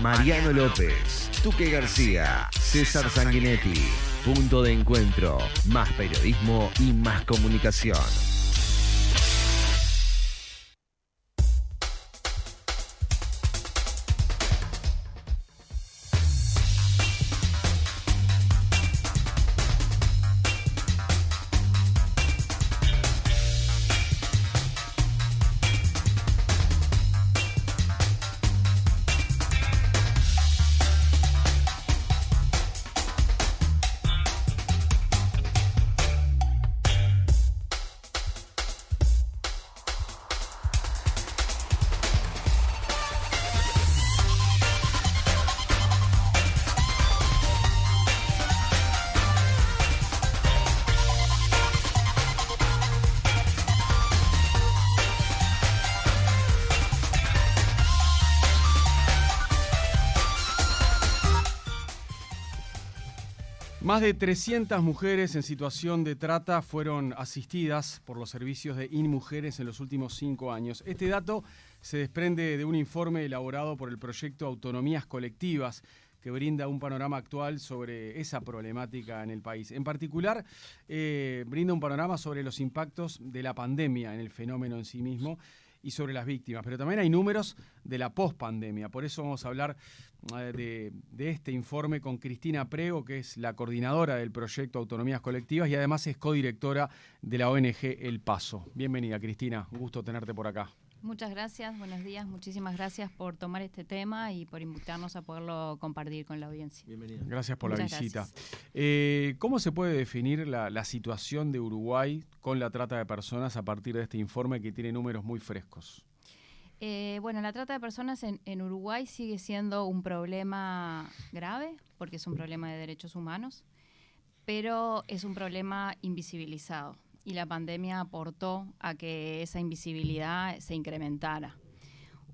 Mariano López, Tuque García, César Sanguinetti. Punto de encuentro, más periodismo y más comunicación. Más de 300 mujeres en situación de trata fueron asistidas por los servicios de InMujeres en los últimos 5 años. Este dato se desprende de un informe elaborado por el proyecto Autonomías Colectivas, que brinda un panorama actual sobre esa problemática en el país. En particular, brinda un panorama sobre los impactos de la pandemia en el fenómeno en sí mismo y sobre las víctimas, pero también hay números de la pospandemia. Por eso vamos a hablar de este informe con Cristina Prego, que es la coordinadora del proyecto Autonomías Colectivas y además es codirectora de la ONG El Paso. Bienvenida, Cristina, un gusto tenerte por acá. Muchas gracias, buenos días, muchísimas gracias por tomar este tema y por invitarnos a poderlo compartir con la audiencia. Bienvenida. Gracias por la visita. Gracias. ¿Cómo se puede definir la situación de Uruguay con la trata de personas a partir de este informe que tiene números muy frescos? Bueno, la trata de personas en Uruguay sigue siendo un problema grave, porque es un problema de derechos humanos, pero es un problema invisibilizado. Y la pandemia aportó a que esa invisibilidad se incrementara.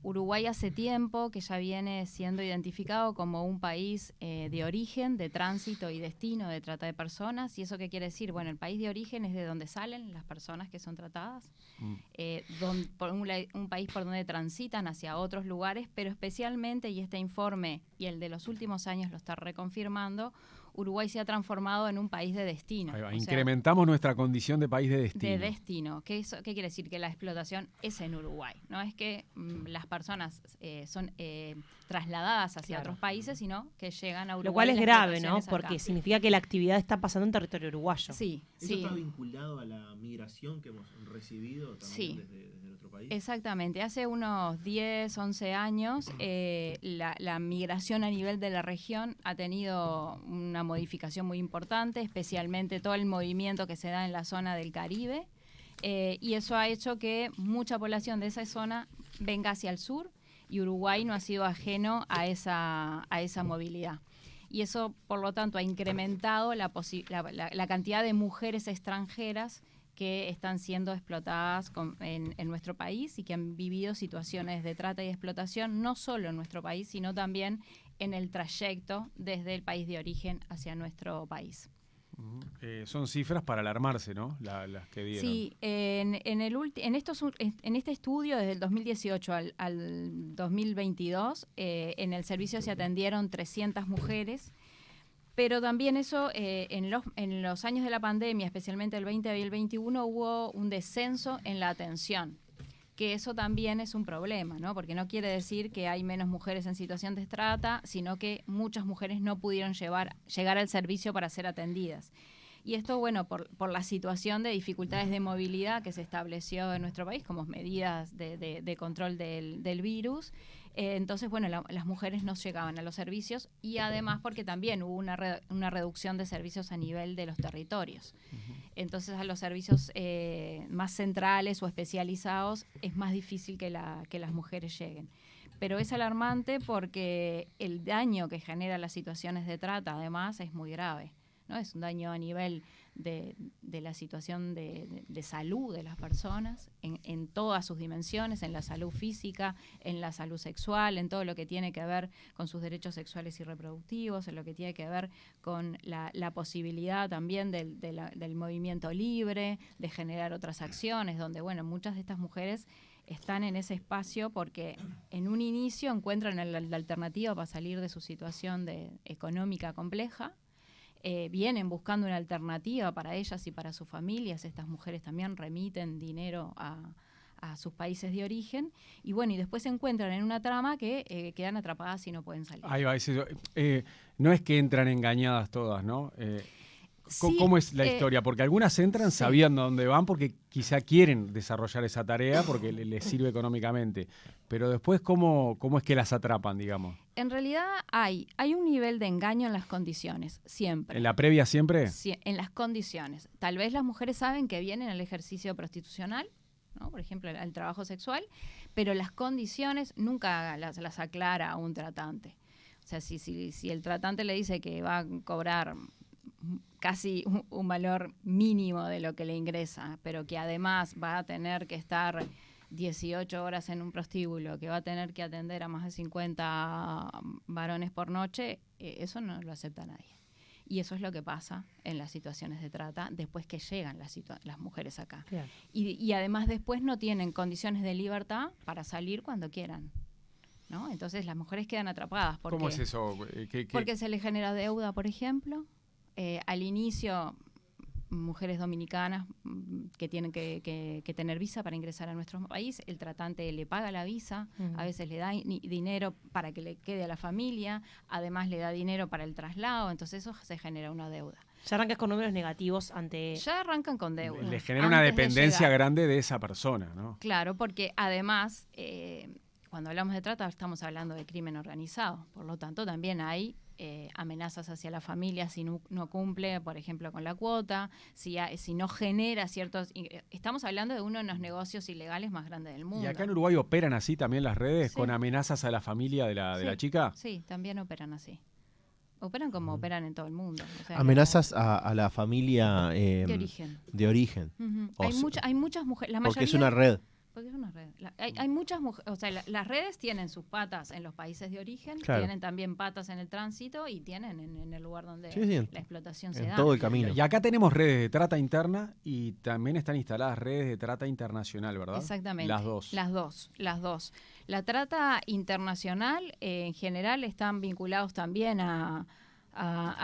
Uruguay hace tiempo que ya viene siendo identificado como un país de origen, de tránsito y destino de trata de personas. ¿Y eso qué quiere decir? Bueno, el país de origen es de donde salen las personas que son tratadas, un país por donde transitan hacia otros lugares, pero especialmente, y este informe y el de los últimos años lo está reconfirmando, Uruguay se ha transformado en un país de destino. Incrementamos nuestra condición de país de destino. De destino. ¿Qué quiere decir? Que la explotación es en Uruguay. No es que las personas son trasladadas hacia otros países, sino que llegan a Uruguay. Lo cual es grave, ¿no? Porque significa que la actividad está pasando en territorio uruguayo. Sí. ¿Eso está vinculado a la migración que hemos recibido también desde nuestro país? Exactamente. Hace unos 10, 11 años la migración a nivel de la región ha tenido una modificación muy importante, especialmente todo el movimiento que se da en la zona del Caribe, y eso ha hecho que mucha población de esa zona venga hacia el sur, y Uruguay no ha sido ajeno a esa movilidad. Y eso, por lo tanto, ha incrementado la cantidad de mujeres extranjeras que están siendo explotadas en nuestro país y que han vivido situaciones de trata y explotación, no solo en nuestro país, sino también en el trayecto desde el país de origen hacia nuestro país. Son cifras para alarmarse, ¿no? Las que dieron. Sí, en este estudio, desde el 2018 al 2022, en el servicio se atendieron 300 mujeres, pero también eso, en los años de la pandemia, especialmente el 20 y el 21, hubo un descenso en la atención, que eso también es un problema, ¿no? Porque no quiere decir que hay menos mujeres en situación de trata, sino que muchas mujeres no pudieron llegar al servicio para ser atendidas. Y esto, bueno, por la situación de dificultades de movilidad que se estableció en nuestro país como medidas de control del virus. Entonces, bueno, las mujeres no llegaban a los servicios y además porque también hubo una reducción de servicios a nivel de los territorios. Entonces, a los servicios más centrales o especializados es más difícil que las mujeres lleguen. Pero es alarmante porque el daño que genera las situaciones de trata, además, es muy grave, ¿no? Es un daño a nivel de la situación de salud de las personas, en todas sus dimensiones, en la salud física, en la salud sexual, en todo lo que tiene que ver con sus derechos sexuales y reproductivos, en lo que tiene que ver con la posibilidad también del movimiento libre, de generar otras acciones, donde, bueno, muchas de estas mujeres están en ese espacio porque en un inicio encuentran la alternativa para salir de su situación económica compleja. Vienen buscando una alternativa para ellas y para sus familias. Estas mujeres también remiten dinero a sus países de origen. Y bueno, y después se encuentran en una trama que quedan atrapadas y no pueden salir. Ahí va, no es que entran engañadas todas, ¿no? Sí, ¿Cómo es la historia? Porque algunas entran sabiendo a dónde van porque quizá quieren desarrollar esa tarea porque les sirve económicamente. Pero después, ¿cómo es que las atrapan, digamos? En realidad hay un nivel de engaño en las condiciones, siempre. ¿En la previa siempre? Sí, en las condiciones. Tal vez las mujeres saben que vienen al ejercicio prostitucional, ¿no? Por ejemplo, al trabajo sexual, pero las condiciones nunca las aclara a un tratante. O sea, si el tratante le dice que va a cobrar casi un valor mínimo de lo que le ingresa, pero que además va a tener que estar 18 horas en un prostíbulo, que va a tener que atender a más de 50 varones por noche, eso no lo acepta nadie. Y eso es lo que pasa en las situaciones de trata después que llegan las mujeres acá. Claro. Y además después no tienen condiciones de libertad para salir cuando quieran, ¿no? Entonces las mujeres quedan atrapadas. ¿Cómo es eso? Porque se les genera deuda, por ejemplo. Al inicio, mujeres dominicanas que tienen que tener visa para ingresar a nuestro país, el tratante le paga la visa, a veces le da dinero para que le quede a la familia, además le da dinero para el traslado, entonces eso se genera una deuda. Ya arrancas con números negativos ante... Ya arrancan con deuda. Les genera una dependencia grande de esa persona, ¿no? Claro, porque además, cuando hablamos de trata estamos hablando de crimen organizado, por lo tanto también hay amenazas hacia la familia si no cumple, por ejemplo, con la cuota, si no genera ciertos... Estamos hablando de uno de los negocios ilegales más grandes del mundo. ¿Y acá en Uruguay operan así también las redes, con amenazas a la familia de la chica? Sí, también operan así. Operan como operan en todo el mundo. O sea, amenazas a la familia de origen. Hay muchas mujeres... Porque es una red. Porque es una red. Hay muchas mujeres, o sea, las redes tienen sus patas en los países de origen, tienen también patas en el tránsito y tienen en el lugar donde la explotación se da. En todo el camino. Y acá tenemos redes de trata interna y también están instaladas redes de trata internacional, ¿verdad? Exactamente. Las dos. Las dos. La trata internacional, en general, están vinculados también a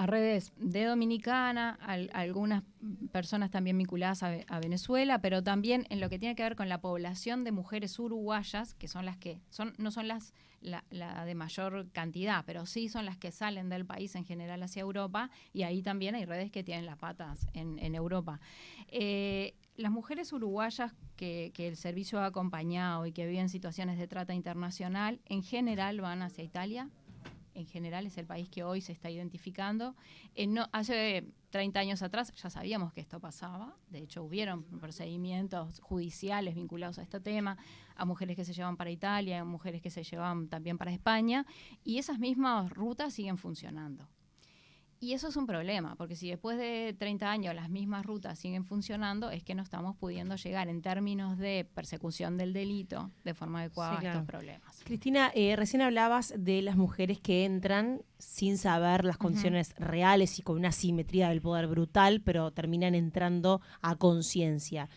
redes de Dominicana, algunas personas también vinculadas a Venezuela, pero también en lo que tiene que ver con la población de mujeres uruguayas, que son las que no son la de mayor cantidad, pero sí son las que salen del país en general hacia Europa, y ahí también hay redes que tienen las patas en Europa. Las mujeres uruguayas que el servicio ha acompañado y que viven situaciones de trata internacional, en general van hacia Italia. En general es el país que hoy se está identificando. Hace 30 años atrás ya sabíamos que esto pasaba. De hecho, hubieron procedimientos judiciales vinculados a este tema, a mujeres que se llevan para Italia, a mujeres que se llevan también para España, y esas mismas rutas siguen funcionando. Y eso es un problema, porque si después de 30 años las mismas rutas siguen funcionando, es que no estamos pudiendo llegar en términos de persecución del delito de forma adecuada a estos problemas. Cristina, recién hablabas de las mujeres que entran sin saber las condiciones reales y con una asimetría del poder brutal, pero terminan entrando a conciencia.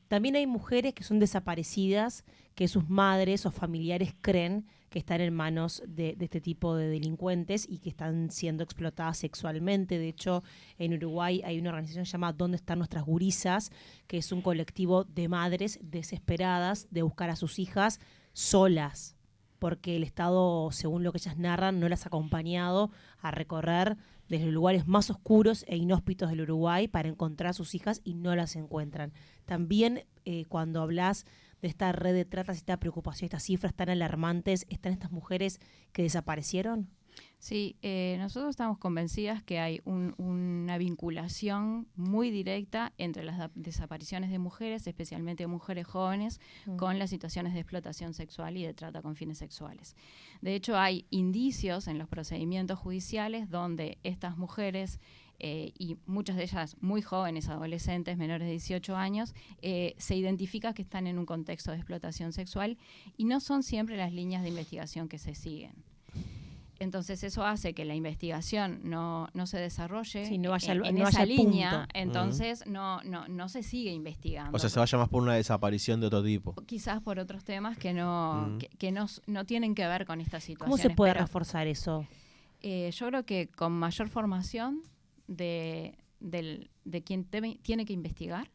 También hay mujeres que son desaparecidas, que sus madres o familiares creen que están en manos de este tipo de delincuentes y que están siendo explotadas sexualmente. De hecho, en Uruguay hay una organización llamada ¿Dónde están nuestras gurisas?, que es un colectivo de madres desesperadas de buscar a sus hijas solas, porque el Estado, según lo que ellas narran, no las ha acompañado a recorrer desde los lugares más oscuros e inhóspitos del Uruguay para encontrar a sus hijas y no las encuentran. También cuando hablas de esta red de trata, esta preocupación, estas cifras tan alarmantes, ¿están estas mujeres que desaparecieron? Sí, nosotros estamos convencidas que hay una vinculación muy directa entre las desapariciones de mujeres, especialmente de mujeres jóvenes, con las situaciones de explotación sexual y de trata con fines sexuales. De hecho, hay indicios en los procedimientos judiciales donde estas mujeres, y muchas de ellas muy jóvenes, adolescentes, menores de 18 años, se identifica que están en un contexto de explotación sexual y no son siempre las líneas de investigación que se siguen. Entonces eso hace que la investigación no se desarrolle Sí, no vaya en no esa vaya al línea, punto. entonces no se sigue investigando. O sea, se vaya más por una desaparición de otro tipo. Quizás por otros temas que no tienen que ver con estas ¿Cómo situaciones. se puede pero, reforzar eso? yo creo que con mayor formación de quien tiene que investigar,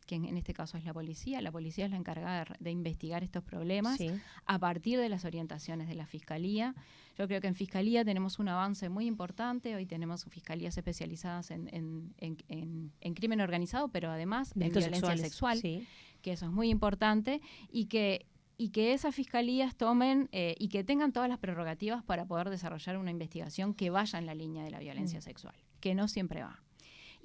que en este caso es la policía es la encargada de investigar estos problemas Sí. a partir de las orientaciones de la Fiscalía. Yo creo que en Fiscalía tenemos un avance muy importante, hoy tenemos fiscalías especializadas en crimen organizado, pero además Delitos en violencia sexuales, sexual, sí. que eso es muy importante, y que esas fiscalías tomen y que tengan todas las prerrogativas para poder desarrollar una investigación que vaya en la línea de la violencia sexual, que no siempre va.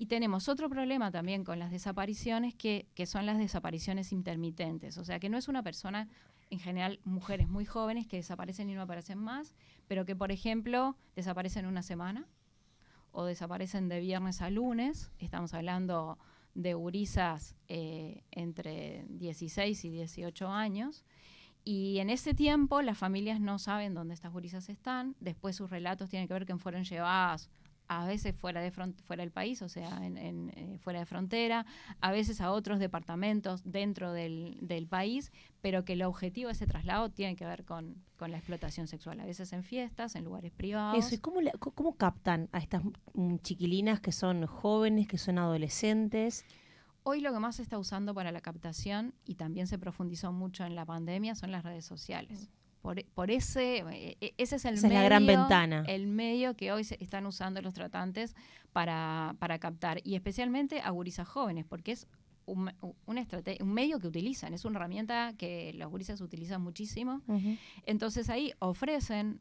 Y tenemos otro problema también con las desapariciones, que son las desapariciones intermitentes. O sea, que no es una persona, en general mujeres muy jóvenes que desaparecen y no aparecen más, pero que, por ejemplo, desaparecen una semana o desaparecen de viernes a lunes. Estamos hablando de gurisas entre 16 y 18 años. Y en ese tiempo las familias no saben dónde estas gurisas están. Después sus relatos tienen que ver que fueron llevadas a veces fuera del país, o sea, fuera de frontera, a veces a otros departamentos dentro del país, pero que el objetivo de ese traslado tiene que ver con la explotación sexual, a veces en fiestas, en lugares privados. Eso, ¿y cómo captan a estas chiquilinas que son jóvenes, que son adolescentes? Hoy lo que más se está usando para la captación, y también se profundizó mucho en la pandemia, son las redes sociales. Ese es el Esa medio, es la gran ventana. el medio que hoy se están usando los tratantes para captar, y especialmente a gurisas jóvenes, porque es un medio que utilizan, es una herramienta que los gurisas utilizan muchísimo. Uh-huh. Entonces ahí ofrecen,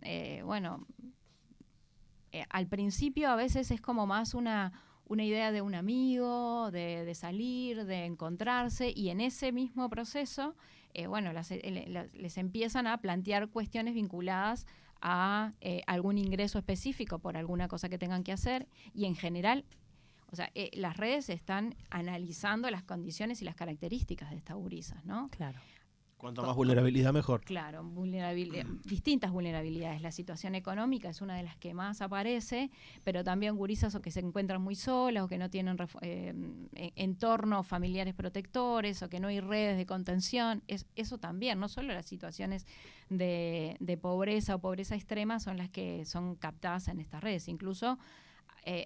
al principio a veces es como más una idea de un amigo, de salir, de encontrarse, y en ese mismo proceso, les empiezan a plantear cuestiones vinculadas a algún ingreso específico por alguna cosa que tengan que hacer, y en general, o sea, las redes están analizando las condiciones y las características de estas gurisas, ¿no? Claro. Cuanto más vulnerabilidad, mejor. Claro, distintas vulnerabilidades. La situación económica es una de las que más aparece, pero también gurisas o que se encuentran muy solas o que no tienen entornos familiares protectores o que no hay redes de contención. Eso también, no solo las situaciones de pobreza o pobreza extrema son las que son captadas en estas redes. Incluso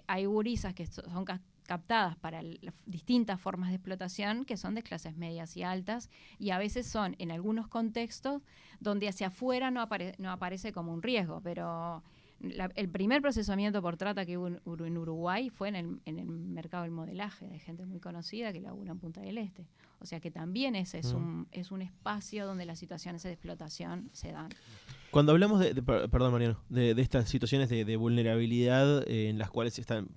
hay gurisas que son captadas para las distintas formas de explotación que son de clases medias y altas, y a veces son en algunos contextos donde hacia afuera no aparece como un riesgo, pero el primer procesamiento por trata que hubo en Uruguay fue en el mercado del modelaje, de gente muy conocida que labura en Punta del Este. O sea que también ese es un espacio donde las situaciones de explotación se dan. Cuando hablamos perdón, Mariano, de estas situaciones de vulnerabilidad en las cuales están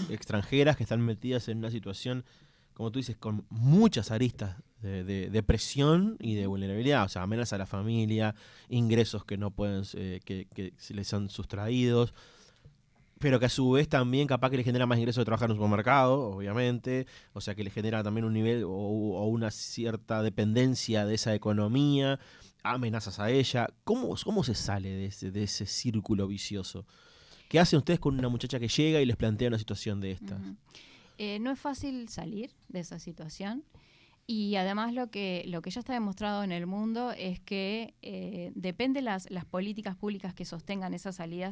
extranjeras que están metidas en una situación, como tú dices, con muchas aristas de presión y de vulnerabilidad, o sea, amenaza a la familia, ingresos que no pueden, que se les han sustraídos, pero que a su vez también capaz que les genera más ingresos de trabajar en un supermercado, obviamente, o sea, que les genera también un nivel o una cierta dependencia de esa economía, amenazas a ella. ¿Cómo se sale de ese círculo vicioso? ¿Qué hacen ustedes con una muchacha que llega y les plantea una situación de estas? Uh-huh. No es fácil salir de esa situación, y además lo que ya está demostrado en el mundo es que depende las políticas públicas que sostengan esa salida,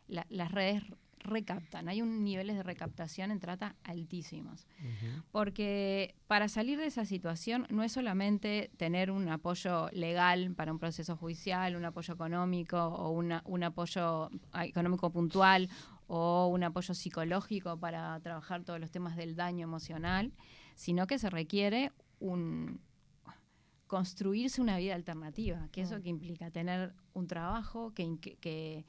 las redes recaptan. Hay niveles de recaptación en trata altísimos. Uh-huh. Porque para salir de esa situación no es solamente tener un apoyo legal para un proceso judicial, un apoyo económico o un apoyo económico puntual o un apoyo psicológico para trabajar todos los temas del daño emocional, sino que se requiere construirse una vida alternativa, que eso que implica tener un trabajo que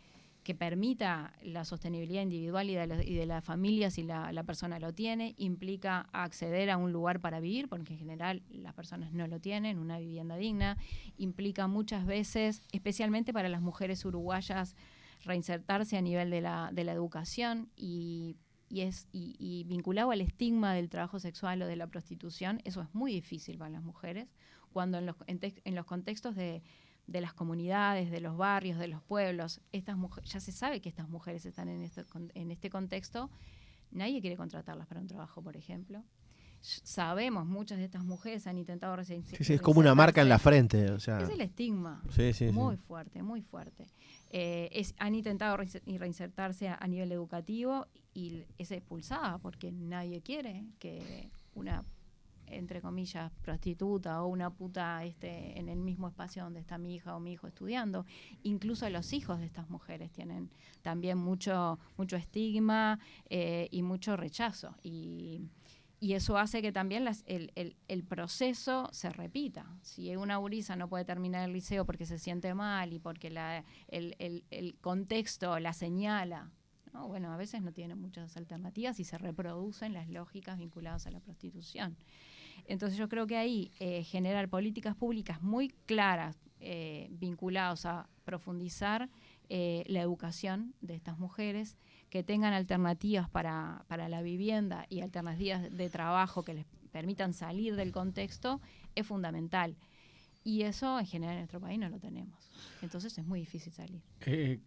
permita la sostenibilidad individual y de la familia si la persona lo tiene, implica acceder a un lugar para vivir, porque en general las personas no lo tienen, una vivienda digna, implica muchas veces, especialmente para las mujeres uruguayas, reinsertarse a nivel de la educación y vinculado al estigma del trabajo sexual o de la prostitución. Eso es muy difícil para las mujeres, cuando en los contextos de las comunidades, de los barrios, de los pueblos. Ya se sabe que estas mujeres están en este contexto. Nadie quiere contratarlas para un trabajo, por ejemplo. Sabemos, muchas de estas mujeres han intentado reinsertarse. Sí, es como una marca en la frente. O sea. Es el estigma. Sí, muy fuerte, muy fuerte. Han intentado reinsertarse a nivel educativo y es expulsada porque nadie quiere que una, entre comillas, prostituta o una puta esté en el mismo espacio donde está mi hija o mi hijo estudiando. Incluso los hijos de estas mujeres tienen también mucho estigma y mucho rechazo. Y eso hace que también el proceso se repita. Si una gurisa no puede terminar el liceo porque se siente mal y porque el contexto la señala, ¿no? Bueno, a veces no tiene muchas alternativas y se reproducen las lógicas vinculadas a la prostitución. Entonces yo creo que ahí generar políticas públicas muy claras vinculadas a profundizar la educación de estas mujeres, que tengan alternativas para la vivienda y alternativas de trabajo que les permitan salir del contexto, es fundamental. Y eso en general en nuestro país no lo tenemos. Entonces es muy difícil salir.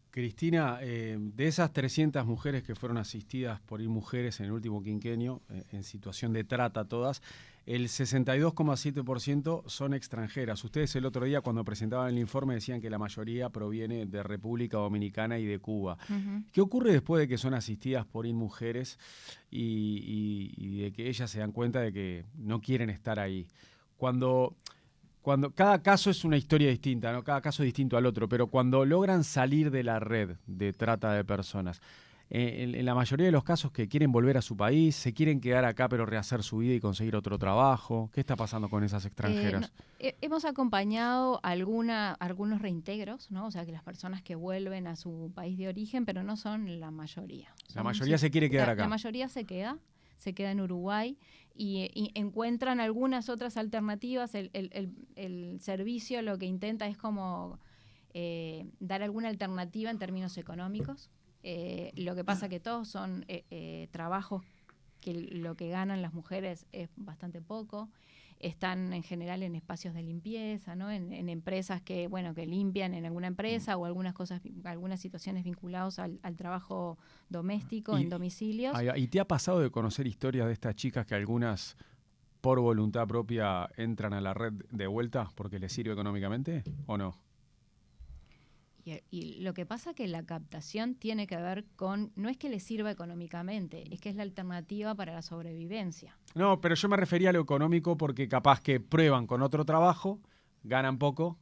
Cristina, de esas 300 mujeres que fueron asistidas por InMujeres en el último quinquenio, en situación de trata todas, el 62,7% son extranjeras. Ustedes el otro día cuando presentaban el informe decían que la mayoría proviene de República Dominicana y de Cuba. Uh-huh. ¿Qué ocurre después de que son asistidas por InMujeres y de que ellas se dan cuenta de que no quieren estar ahí? Cuando cada caso es una historia distinta, ¿no? Cada caso es distinto al otro, pero cuando logran salir de la red de trata de personas, en la mayoría de los casos que quieren volver a su país, se quieren quedar acá pero rehacer su vida y conseguir otro trabajo. ¿Qué está pasando con esas extranjeras? Hemos acompañado algunos reintegros, ¿no? O sea, que las personas que vuelven a su país de origen, pero no son la mayoría. La mayoría se quiere quedar acá. La mayoría se queda en Uruguay y encuentran algunas otras alternativas. El servicio lo que intenta es como dar alguna alternativa en términos económicos. Lo que pasa que todos son trabajos que lo que ganan las mujeres es bastante poco. Están en general en espacios de limpieza, ¿no? En empresas que limpian en alguna empresa o algunas situaciones vinculadas al trabajo doméstico en domicilios. ¿Y te ha pasado de conocer historias de estas chicas que algunas por voluntad propia entran a la red de vuelta porque les sirve económicamente o no? Y lo que pasa que la captación tiene que ver con, no es que les sirva económicamente, es que es la alternativa para la sobrevivencia. No, pero yo me refería a lo económico porque capaz que prueban con otro trabajo, ganan poco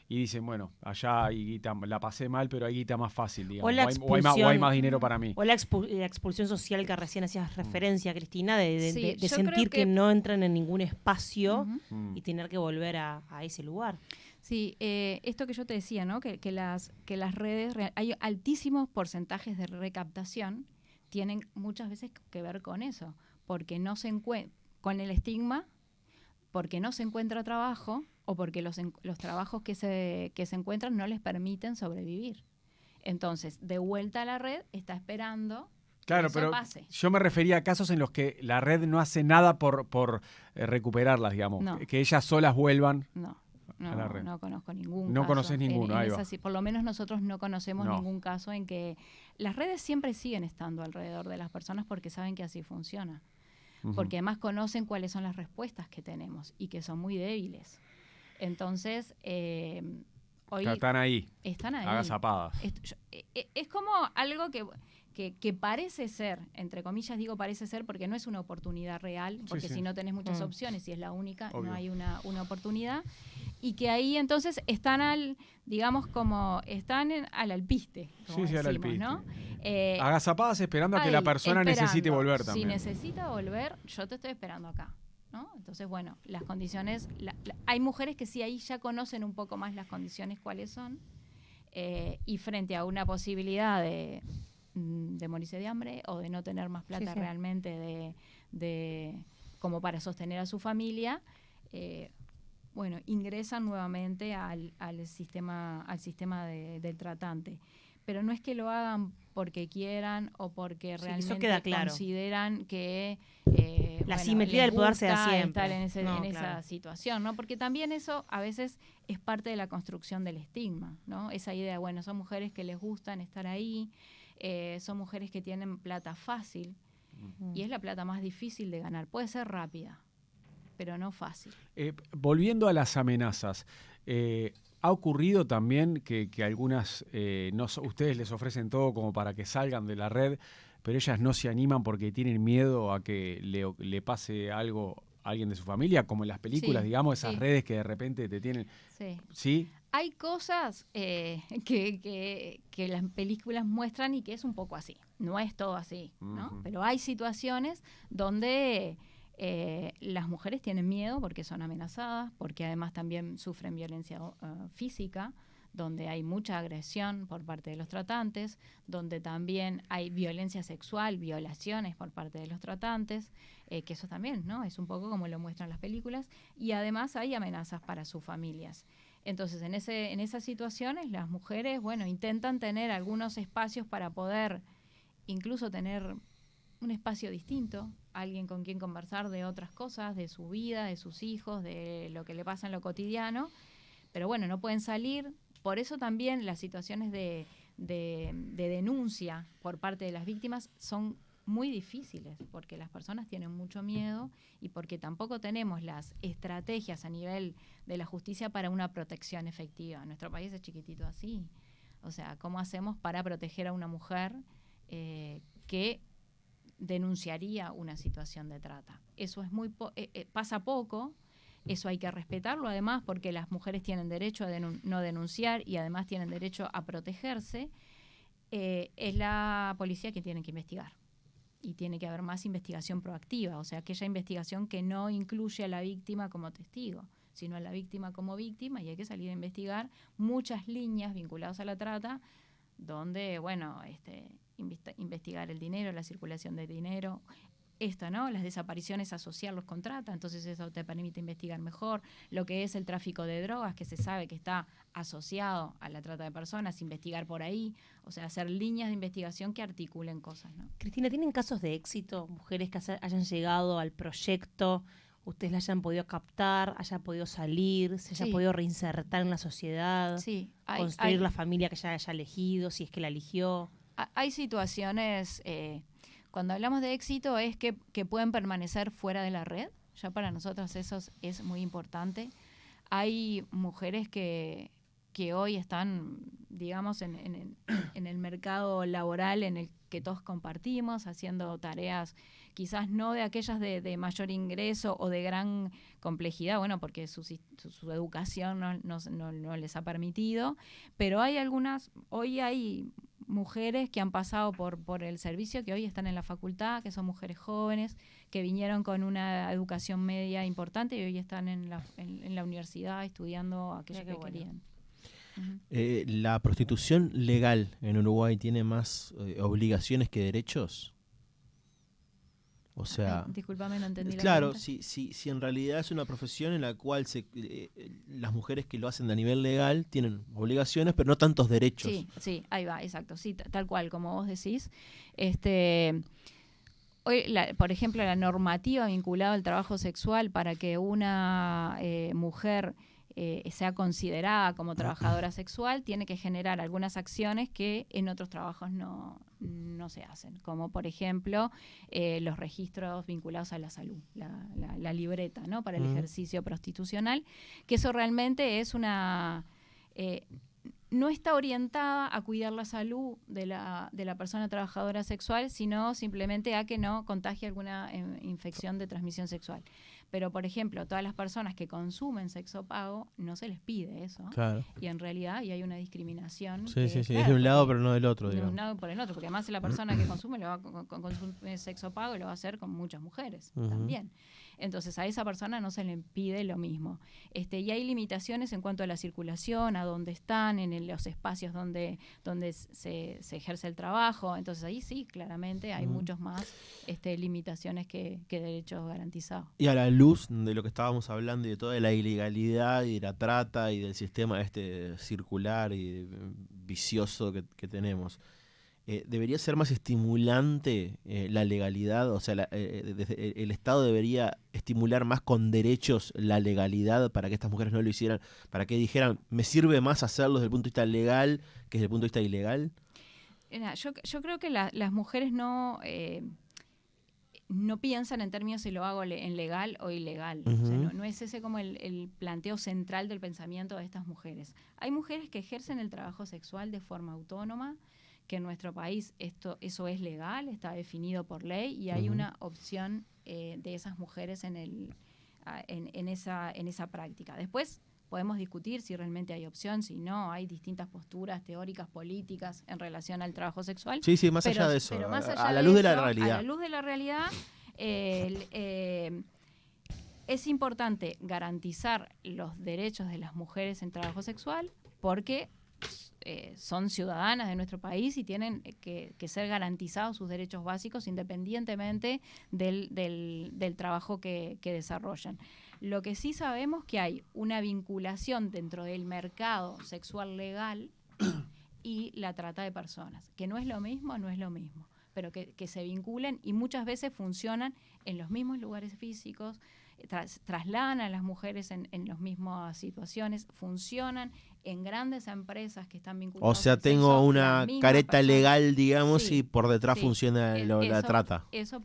y dicen, bueno, allá hay guita, la pasé mal, pero hay guita más fácil, digamos, o hay más dinero para mí. O la expulsión social que recién hacías referencia, Cristina, de sentir que no entran en ningún espacio y tener que volver a ese lugar. Sí, esto que yo te decía, ¿no? Que las redes, hay altísimos porcentajes de recaptación, tienen muchas veces que ver con eso, porque no se con el estigma, porque no se encuentra trabajo o porque los trabajos que se encuentran no les permiten sobrevivir. Entonces, de vuelta a la red, está esperando. Claro, pero yo me refería a casos en los que la red no hace nada por recuperarlas, digamos, no. Que ellas solas vuelvan. No conozco ningún caso. No conoces ninguno, ahí va. Por lo menos nosotros no conocemos ningún caso en que las redes siempre siguen estando alrededor de las personas porque saben que así funciona. Uh-huh. Porque además conocen cuáles son las respuestas que tenemos y que son muy débiles. Entonces, hoy están ahí. Agazapadas. Es como algo que parece ser, entre comillas digo parece ser porque no es una oportunidad real, porque si no tenés muchas opciones y es la única, obvio. No hay una oportunidad. Y que ahí entonces están al alpiste, como decimos, al alpiste. ¿no? Agazapadas esperando a que la persona necesite volver también. Si necesita volver, yo te estoy esperando acá, ¿no? Entonces, bueno, las condiciones, hay mujeres que sí ahí ya conocen un poco más las condiciones cuáles son, y frente a una posibilidad de morirse de hambre o de no tener más plata realmente de como para sostener a su familia, ingresan nuevamente al sistema del tratante. Pero no es que lo hagan porque quieran o porque Sí, realmente eso queda claro. consideran que La simetría les del poder se da gusta siempre. estar en No, esa claro. situación, ¿no? Porque también eso a veces es parte de la construcción del estigma, ¿no? Esa idea, bueno, son mujeres que les gustan estar ahí, son mujeres que tienen plata fácil, y es la plata más difícil de ganar. Puede ser rápida, pero no fácil. Volviendo a las amenazas, ¿ha ocurrido también que algunas, ustedes les ofrecen todo como para que salgan de la red, pero ellas no se animan porque tienen miedo a que le pase algo a alguien de su familia, como en las películas, Sí, digamos, esas sí. redes que de repente te tienen... Sí. ¿Sí? Hay cosas que las películas muestran y que es un poco así. No es todo así, ¿no? Ujú. Pero hay situaciones donde las mujeres tienen miedo porque son amenazadas, porque además también sufren violencia física, donde hay mucha agresión por parte de los tratantes, donde también hay violencia sexual, violaciones por parte de los tratantes, que eso también, ¿no? Es un poco como lo muestran las películas, y además hay amenazas para sus familias. Entonces, en esas situaciones, las mujeres, bueno, intentan tener algunos espacios para poder incluso tener un espacio distinto, alguien con quien conversar de otras cosas, de su vida, de sus hijos, de lo que le pasa en lo cotidiano, pero bueno, no pueden salir. Por eso también las situaciones de denuncia por parte de las víctimas son muy difíciles, porque las personas tienen mucho miedo y porque tampoco tenemos las estrategias a nivel de la justicia para una protección efectiva. Nuestro país es chiquitito así. O sea, ¿cómo hacemos para proteger a una mujer que denunciaría una situación de trata? Eso es pasa poco. Eso hay que respetarlo, además, porque las mujeres tienen derecho a no denunciar y además tienen derecho a protegerse. Es la policía quien tiene que investigar. Y tiene que haber más investigación proactiva, o sea, aquella investigación que no incluye a la víctima como testigo, sino a la víctima como víctima, y hay que salir a investigar muchas líneas vinculadas a la trata, donde, bueno, investigar el dinero, la circulación de dinero, ¿no? Las desapariciones, asociarlos con trata, entonces eso te permite investigar mejor. Lo que es el tráfico de drogas, que se sabe que está asociado a la trata de personas, investigar por ahí, o sea, hacer líneas de investigación que articulen cosas, ¿no? Cristina, ¿tienen casos de éxito? Mujeres que hayan llegado al proyecto, ustedes la hayan podido captar, hayan podido salir, se haya Sí. podido reinsertar en la sociedad, Sí, construir la familia que ella haya elegido, si es que la eligió. Hay situaciones, cuando hablamos de éxito, es que pueden permanecer fuera de la red. Ya para nosotros eso es muy importante. Hay mujeres que hoy están, digamos, en el mercado laboral en el que todos compartimos, haciendo tareas quizás no de aquellas de mayor ingreso o de gran complejidad, bueno, porque su educación no les ha permitido, pero hay hoy hay mujeres que han pasado por el servicio, que hoy están en la facultad, que son mujeres jóvenes, que vinieron con una educación media importante y hoy están en la universidad estudiando aquello que querían. ¿La prostitución legal en Uruguay tiene más obligaciones que derechos? O sea, Discúlpame, no entendí la claro, pregunta. si en realidad es una profesión en la cual las mujeres que lo hacen a nivel legal tienen obligaciones, pero no tantos derechos. Sí, ahí va, exacto. Sí, tal cual, como vos decís. Hoy, por ejemplo, la normativa vinculada al trabajo sexual para que una mujer sea considerada como trabajadora sexual tiene que generar algunas acciones que en otros trabajos no se hacen, como por ejemplo los registros vinculados a la salud, la libreta, ¿no? Para el ejercicio prostitucional, que eso realmente es no está orientada a cuidar la salud de la persona trabajadora sexual, sino simplemente a que no contagie alguna infección de transmisión sexual. Pero, por ejemplo, todas las personas que consumen sexo pago, no se les pide eso. Claro. Y en realidad hay una discriminación. Sí. Claro, Es de un lado, pero no del otro, de digamos. un lado por el otro, porque además la persona que consume consume sexo pago y lo va a hacer con muchas mujeres también. Entonces a esa persona no se le pide lo mismo. Y hay limitaciones en cuanto a la circulación, a dónde están, en los espacios donde se ejerce el trabajo. Entonces ahí sí, claramente hay muchos más limitaciones que derechos garantizados. Y a la luz de lo que estábamos hablando y de toda la ilegalidad y de la trata y del sistema circular y vicioso que tenemos, ¿debería ser más estimulante la legalidad? O sea, el Estado debería estimular más con derechos la legalidad para que estas mujeres no lo hicieran, para que dijeran, me sirve más hacerlo desde el punto de vista legal que desde el punto de vista ilegal. Yo creo que las mujeres no piensan en términos si lo hago en legal o ilegal. O sea, no es ese como el planteo central del pensamiento de estas mujeres. Hay mujeres que ejercen el trabajo sexual de forma autónoma, que en nuestro país eso es legal, está definido por ley, y hay una opción de esas mujeres en esa práctica. Después podemos discutir si realmente hay opción, si no, hay distintas posturas teóricas, políticas en relación al trabajo sexual. Sí, más allá de eso, pero más allá a la luz de la eso, realidad. A la luz de la realidad, es importante garantizar los derechos de las mujeres en trabajo sexual porque son ciudadanas de nuestro país y tienen que ser garantizados sus derechos básicos independientemente del trabajo que desarrollan. Lo que sí sabemos que hay una vinculación dentro del mercado sexual legal y la trata de personas, que no es lo mismo, pero que se vinculan y muchas veces funcionan en los mismos lugares físicos, trasladan a las mujeres en las mismas situaciones, funcionan en grandes empresas que están vinculadas. O sea, tengo una careta legal, digamos, sí, y por detrás funciona la trata. Eso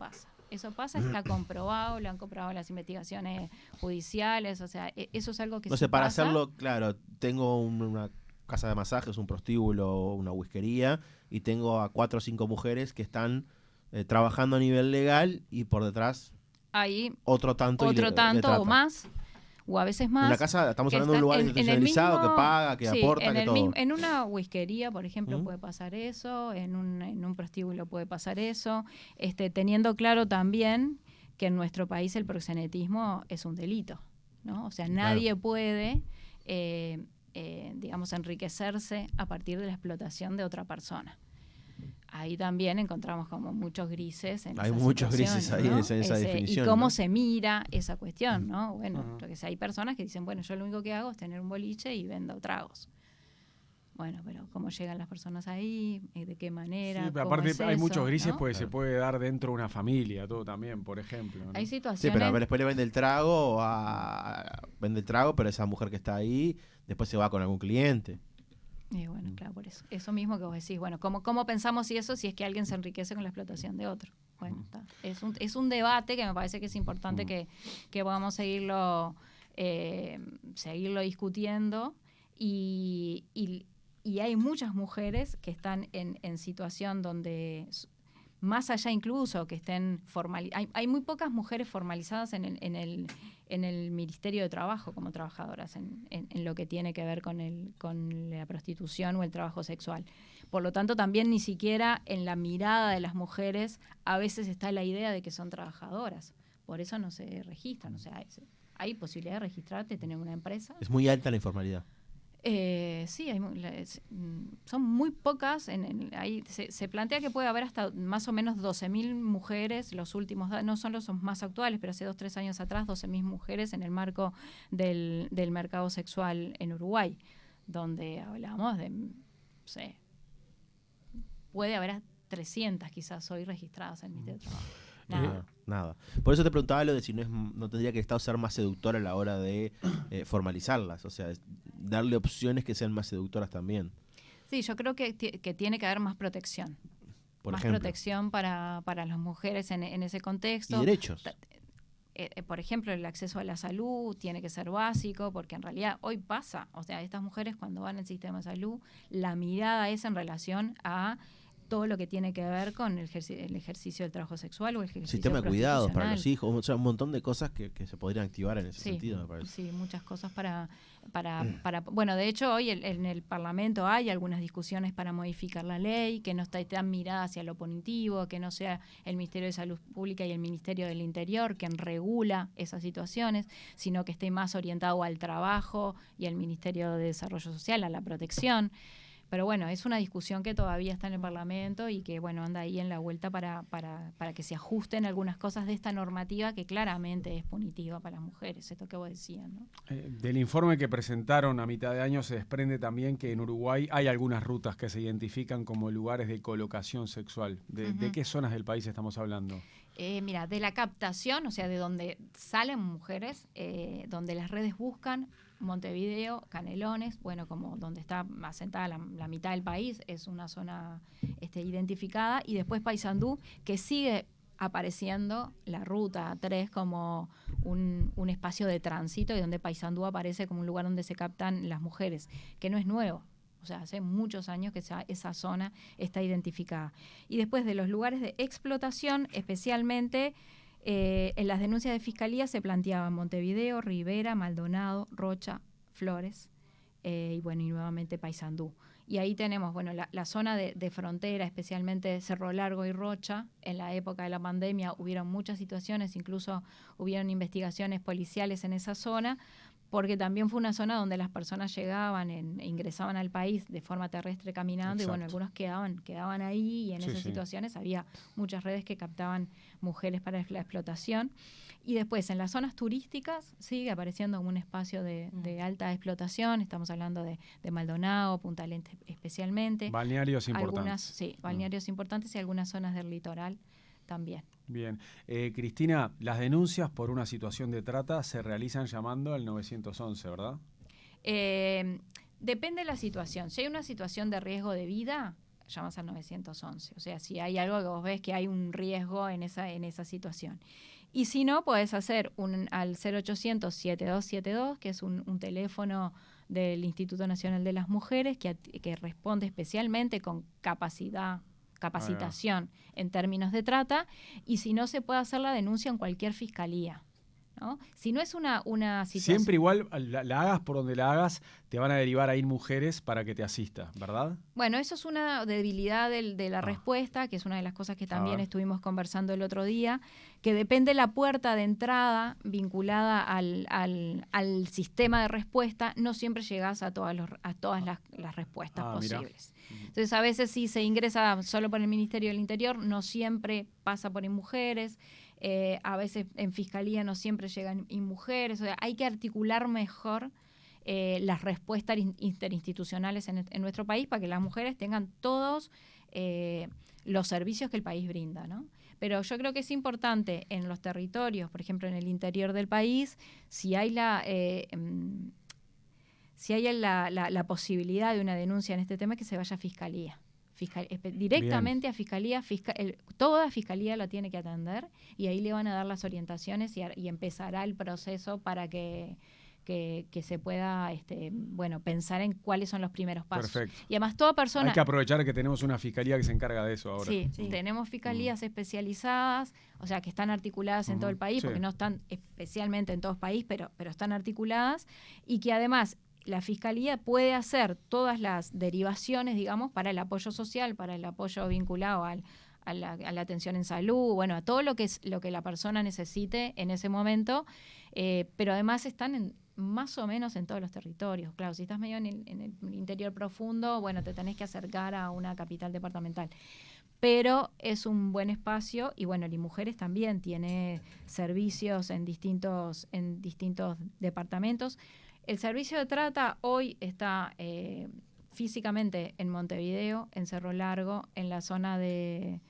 pasa, está comprobado, lo han comprobado las investigaciones judiciales, o sea, eso es algo que no sé, para hacerlo, claro, tengo una casa de masajes, un prostíbulo, una whiskería, y tengo a 4 o 5 mujeres que están trabajando a nivel legal y por detrás hay otro tanto o más, o a veces más. Una casa, estamos hablando de un lugar institucionalizado que paga, que aporta, que todo. En una whiskería, por ejemplo, puede pasar eso, en un prostíbulo puede pasar eso, teniendo claro también que en nuestro país el proxenetismo es un delito, ¿no? O sea, nadie puede, digamos, enriquecerse a partir de la explotación de otra persona. Ahí también encontramos como muchos grises en hay muchos grises ahí, ¿no? en esa definición. Y cómo se mira esa cuestión, ¿no? Bueno, lo que sea, hay personas que dicen, bueno, yo lo único que hago es tener un boliche y vendo tragos. Bueno, pero ¿cómo llegan las personas ahí? ¿De qué manera? Sí, pero ¿Cómo aparte es hay eso, muchos grises ¿no? porque se puede dar dentro de una familia, todo también, por ejemplo, ¿no? Hay situaciones... Sí, pero después le vende el trago, pero esa mujer que está ahí después se va con algún cliente. Y bueno, claro, por eso mismo que vos decís, bueno, ¿cómo pensamos eso si es que alguien se enriquece con la explotación de otro? Bueno, está. Es un debate que me parece que es importante que podamos seguirlo discutiendo y hay muchas mujeres que están en situación donde, más allá incluso que estén formalizadas, hay muy pocas mujeres formalizadas en el Ministerio de Trabajo como trabajadoras en lo que tiene que ver con la prostitución o el trabajo sexual. Por lo tanto, también ni siquiera en la mirada de las mujeres a veces está la idea de que son trabajadoras. Por eso no se registran. O sea, hay posibilidad de registrarte, tener una empresa. Es muy alta la informalidad. Sí, son muy pocas. Ahí se plantea que puede haber hasta más o menos 12.000 mujeres, los últimos, no son los más actuales, pero hace 2-3 años atrás, 12.000 mujeres en el marco del mercado sexual en Uruguay, donde hablamos de, no sé, puede haber hasta 300 quizás hoy registradas en el Ministerio de Trabajo. Nada. Por eso te preguntaba lo de si no tendría que el Estado ser más seductor a la hora de formalizarlas, o sea, darle opciones que sean más seductoras también. Sí, yo creo que tiene que haber más protección. Por más ejemplo. Protección para las mujeres en ese contexto. Y derechos. Por ejemplo, el acceso a la salud tiene que ser básico, porque en realidad hoy pasa, o sea, estas mujeres cuando van al sistema de salud, la mirada es en relación a todo lo que tiene que ver con el ejercicio del trabajo sexual o el ejercicio sistema de cuidados para los hijos, o sea, un montón de cosas que se podrían activar en ese sentido, me parece. Sí, muchas cosas para bueno, de hecho hoy en el Parlamento hay algunas discusiones para modificar la ley, que no está tan mirada hacia lo punitivo, que no sea el Ministerio de Salud Pública y el Ministerio del Interior quien regula esas situaciones, sino que esté más orientado al trabajo y al Ministerio de Desarrollo Social, a la protección. pero bueno, es una discusión que todavía está en el Parlamento y que bueno, anda ahí en la vuelta para que se ajusten algunas cosas de esta normativa que claramente es punitiva para las mujeres, esto que vos decías, ¿no? Del informe que presentaron a mitad de año se desprende también que en Uruguay hay algunas rutas que se identifican como lugares de colocación sexual. ¿De qué zonas del país estamos hablando? Mira, de la captación, o sea, de donde salen mujeres, donde las redes buscan, Montevideo, Canelones, bueno, como donde está asentada la mitad del país, es una zona identificada, y después Paysandú, que sigue apareciendo la ruta 3 como un espacio de tránsito, y donde Paysandú aparece como un lugar donde se captan las mujeres, que no es nuevo. O sea, hace muchos años que esa zona está identificada. Y después de los lugares de explotación, especialmente en las denuncias de fiscalía se planteaban Montevideo, Rivera, Maldonado, Rocha, Flores y nuevamente Paysandú. Y ahí tenemos, bueno, la zona de frontera, especialmente Cerro Largo y Rocha. En la época de la pandemia hubieron muchas situaciones, incluso hubieron investigaciones policiales en esa zona, porque también fue una zona donde las personas llegaban e ingresaban al país de forma terrestre caminando. Exacto. Y bueno, algunos quedaban ahí, y en esas situaciones había muchas redes que captaban mujeres para la explotación. Y después en las zonas turísticas sigue apareciendo como un espacio de alta explotación. Estamos hablando de Maldonado, Punta Lente especialmente. Balnearios importantes. Balnearios importantes y algunas zonas del litoral también. Bien. Cristina, las denuncias por una situación de trata se realizan llamando al 911, ¿verdad? Depende de la situación. Si hay una situación de riesgo de vida, llamas al 911. O sea, si hay algo que vos ves que hay un riesgo en esa situación. Y si no, podés hacer al 0800-7272, que es un teléfono del Instituto Nacional de las Mujeres que responde especialmente con capacitación en términos de trata, y si no, se puede hacer la denuncia en cualquier fiscalía, ¿no? Si no es una situación... Siempre igual, la hagas por donde la hagas, te van a derivar a ir mujeres para que te asista, ¿verdad? Bueno, eso es una debilidad de la respuesta, que es una de las cosas que también estuvimos conversando el otro día, que depende la puerta de entrada vinculada al sistema de respuesta, no siempre llegás a todas las respuestas posibles. Mirá. Entonces, a veces sí se ingresa solo por el Ministerio del Interior, no siempre pasa por mujeres. A veces en fiscalía no siempre llegan mujeres. O sea, hay que articular mejor las respuestas interinstitucionales en nuestro país para que las mujeres tengan todos los servicios que el país brinda, ¿no? Pero yo creo que es importante en los territorios, por ejemplo en el interior del país, si hay la posibilidad de una denuncia en este tema, que se vaya a fiscalía. Directamente a fiscalía, toda fiscalía lo tiene que atender, y ahí le van a dar las orientaciones y empezará el proceso para que se pueda pensar en cuáles son los primeros pasos. Perfecto. Y además toda persona... Hay que aprovechar que tenemos una fiscalía que se encarga de eso ahora. Sí. Tenemos fiscalías especializadas, o sea, que están articuladas en todo el país, porque no están especialmente en todo el país, pero están articuladas, y que además la Fiscalía puede hacer todas las derivaciones, digamos, para el apoyo social, para el apoyo vinculado a la atención en salud, bueno, a todo lo que la persona necesite en ese momento, pero además están más o menos en todos los territorios. Claro, si estás medio en el interior profundo, bueno, te tenés que acercar a una capital departamental. Pero es un buen espacio, y bueno, Mujeres también tiene servicios en distintos departamentos. El servicio de trata hoy está físicamente en Montevideo, en Cerro Largo, en la zona de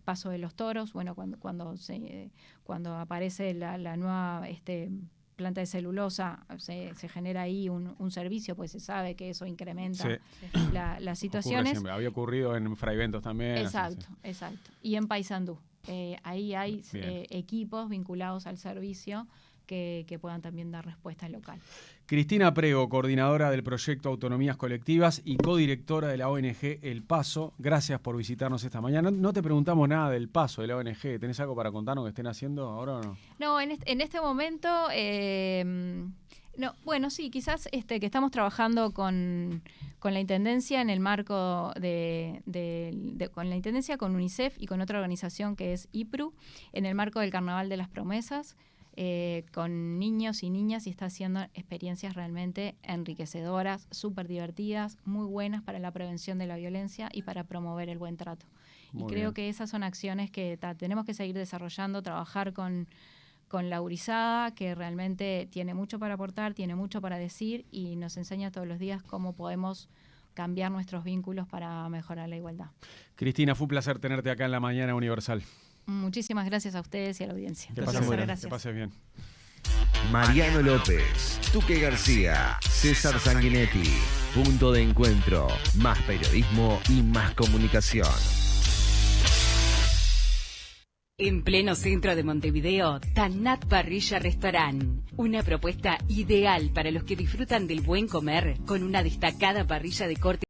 Paso de los Toros. Bueno, cuando aparece la nueva planta de celulosa, se genera ahí un servicio, pues se sabe que eso incrementa las situaciones. Había ocurrido en Fraiventos también. Exacto. Y en Paysandú. Ahí hay equipos vinculados al servicio que puedan también dar respuesta local. Cristina Prego, coordinadora del proyecto Autonomías Colectivas y codirectora de la ONG El Paso, gracias por visitarnos esta mañana. No te preguntamos nada del Paso, de la ONG. ¿Tenés algo para contarnos que estén haciendo ahora o no? No, en este momento, no, bueno, sí, quizás que estamos trabajando con la Intendencia en el marco con la Intendencia, con UNICEF y con otra organización que es IPRU, en el marco del Carnaval de las Promesas. con niños y niñas y está haciendo experiencias realmente enriquecedoras, súper divertidas, muy buenas para la prevención de la violencia y para promover el buen trato. Muy y creo bien. que esas son acciones que tenemos que seguir desarrollando, trabajar con la Urizada, que realmente tiene mucho para aportar, tiene mucho para decir y nos enseña todos los días cómo podemos cambiar nuestros vínculos para mejorar la igualdad. Cristina, fue un placer tenerte acá en La Mañana Universal. Muchísimas gracias a ustedes y a la audiencia. Que Gracias, pases Mariano. bien. Que pases bien. Mariano López, Tuque García, César Sanguinetti. Punto de encuentro. Más periodismo y más comunicación. En pleno centro de Montevideo, Tanat Parrilla Restaurant. Una propuesta ideal para los que disfrutan del buen comer con una destacada parrilla de corte